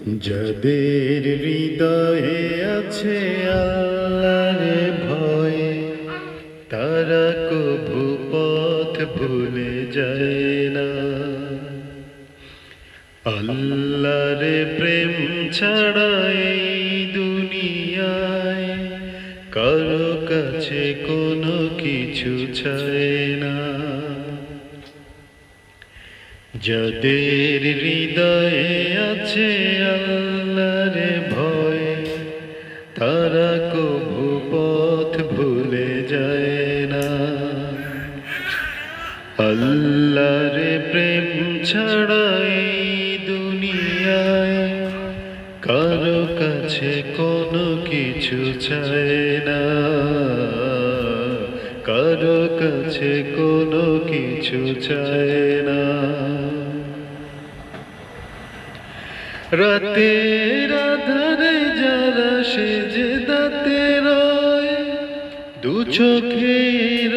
যাদের হৃদয়ে আছে আল্লাহর ভয়, তারা কভু পথ ভুলে যায় না। আল্লাহর প্রেম ছাড়া এই দুনিয়ায় কারো কাছে কোনো কিছু চায় না। যাদের হৃদয়ে আছে আল্লাহর ভয়, তারা কভু পথ ভুলে যায় না। আল্লাহর প্রেম ছাড়া এই দুনিয়ায় কারো কাছে কোনো কিছু চায় না, কারো কাছে কোনো কিছু চায় না। রাতের আধারে যারা সেজদাতে রয়, দু চোখের